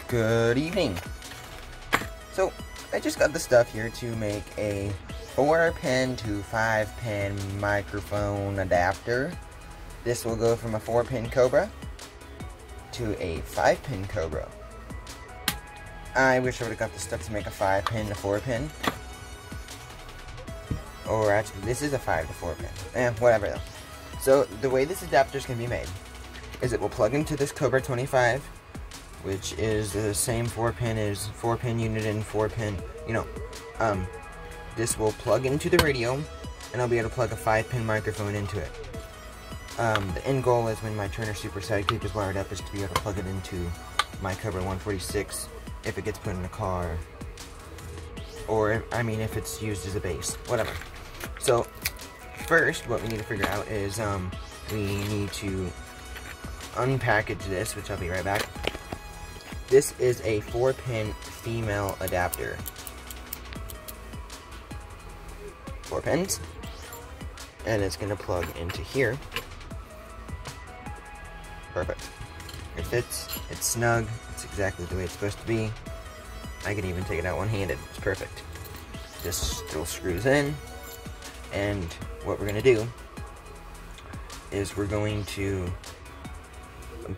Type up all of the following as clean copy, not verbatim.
Good evening. So, I just got the stuff here to make a 4-pin to 5-pin microphone adapter. This will go from a 4-pin Cobra to a 5-pin Cobra. I wish I would have got the stuff to make a 5-pin to 4-pin. Or actually, this is a 5 to 4-pin. Whatever though. So, the way this adapter is going to be made is it will plug into this Cobra 25, which is the same 4-pin as 4-pin unit and 4-pin, this will plug into the radio, and I'll be able to plug a 5-pin microphone into it. The end goal is when my Turner Super Sidekick is wired up is to be able to plug it into my Cobra 146 if it gets put in a car, or, if it's used as a bass, whatever. So, first, what we need to figure out is, we need to unpackage this, which I'll be right back. This is a 4-pin female adapter. 4 pins. And it's going to plug into here. Perfect. It fits. It's snug. It's exactly the way it's supposed to be. I can even take it out one-handed. It's perfect. This still screws in. And what we're going to do is we're going to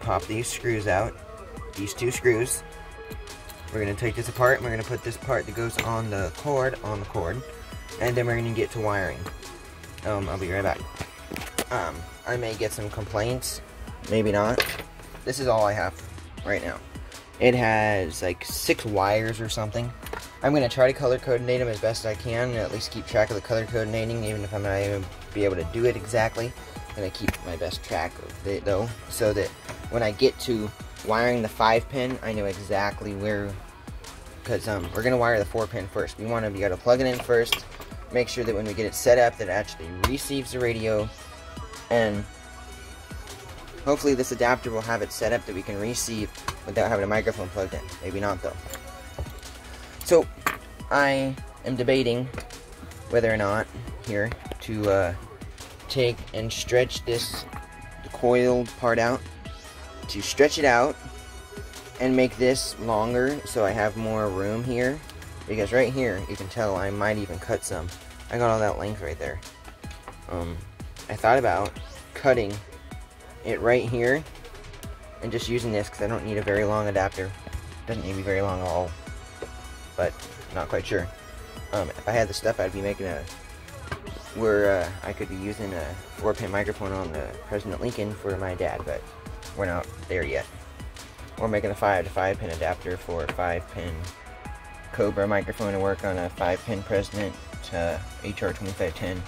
pop these screws out. These 2 screws. We're going to take this apart and we're going to put this part that goes on the cord, and then we're going to get to wiring. I'll be right back. I may get some complaints, maybe not. This is all I have right now. It has like 6 wires or something. I'm going to try to color coordinate them as best I can, and at least keep track of the color coordinating, even if I'm not even be able to do it exactly. I'm going to keep my best track of it though, so that when I get to wiring the 5-pin, I know exactly where, because we're going to wire the 4-pin first. We want to be able to plug it in first, make sure that when we get it set up that it actually receives the radio, and hopefully this adapter will have it set up that we can receive without having a microphone plugged in. Maybe not though. So, I am debating whether or not here to take and stretch the coiled part out, to stretch it out and make this longer so I have more room here, because right here you can tell I might even cut some. I got all that length right there. I thought about cutting it right here and just using this because I don't need a very long adapter. Doesn't need to be very long at all, but not quite sure. If I had the stuff, I'd be making where I could be using a 4-pin microphone on the President Lincoln for my dad, but we're not there yet. We're making a 5 to 5-pin adapter for a 5-pin Cobra microphone to work on a 5-pin President HR2510,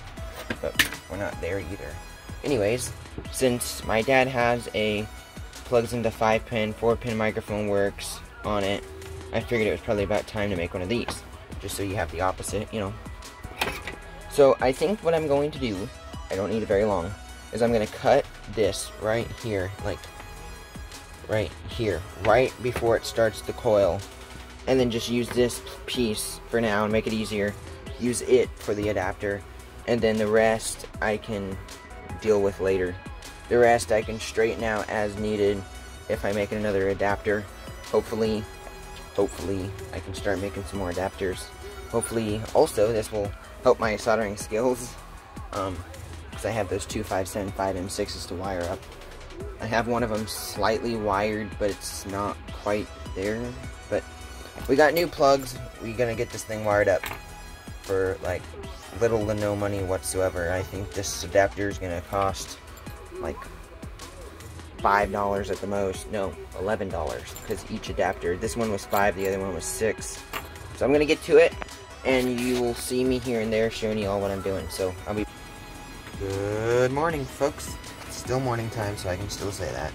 but we're not there either. Anyways, since my dad has plugs into 5-pin, 4-pin microphone works on it, I figured it was probably about time to make one of these, just so you have the opposite, So I think what I'm going to do, I don't need it very long, is I'm going to cut this right here, like right here, right before it starts the coil, and then just use this piece for now and make it easier. Use it for the adapter, and then the rest I can deal with later. The rest I can straighten out as needed if I make another adapter. Hopefully I can start making some more adapters. Hopefully also this will help my soldering skills, because I have those 2 575 M6s to wire up. I have one of them slightly wired, but it's not quite there. But we got new plugs. We're gonna get this thing wired up for like little to no money whatsoever. I think this adapter is gonna cost like $5 at the most. No, $11, because each adapter. This one was $5, the other one was $6. So I'm gonna get to it, and you will see me here and there showing you all what I'm doing. So I'll be. Good morning, folks. It's still morning time, so I can still say that.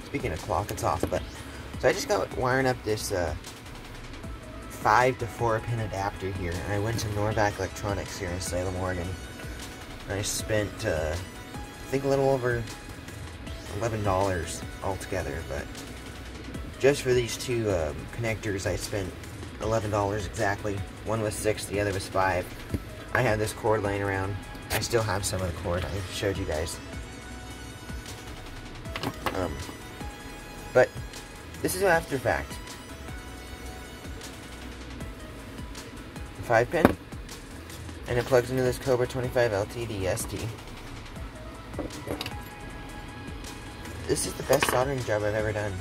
Speaking of clock, it's off, but so I just got wiring up this 5 to 4-pin adapter here, and I went to Norvac Electronics here in Salem, Oregon. And I spent I think a little over $11 altogether, but just for these 2 connectors I spent $11 exactly. One was $6, the other was $5. I had this cord laying around. I still have some of the cord I showed you guys. But This is after fact. 5-pin, and it plugs into this Cobra 25 LTD ST. This is the best soldering job I've ever done.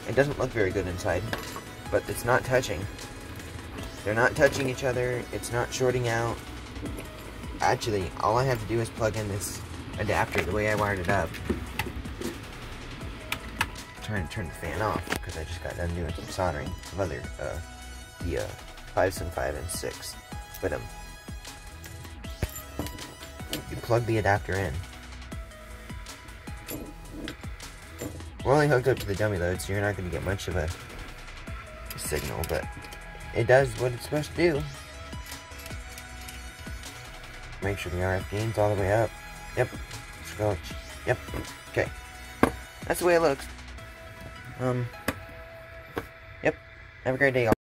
It doesn't look very good inside, but it's not touching. They're not touching each other, it's not shorting out. Actually, all I have to do is plug in this adapter the way I wired it up. I'm trying to turn the fan off, because I just got done doing some soldering of other, the 5s and 5 and 6. But, you plug the adapter in. We're only hooked up to the dummy load, so you're not going to get much of a signal, but it does what it's supposed to do. Make sure the RF gain's all the way up. Yep. Squelch. Yep. Okay. That's the way it looks. Yep. Have a great day, y'all.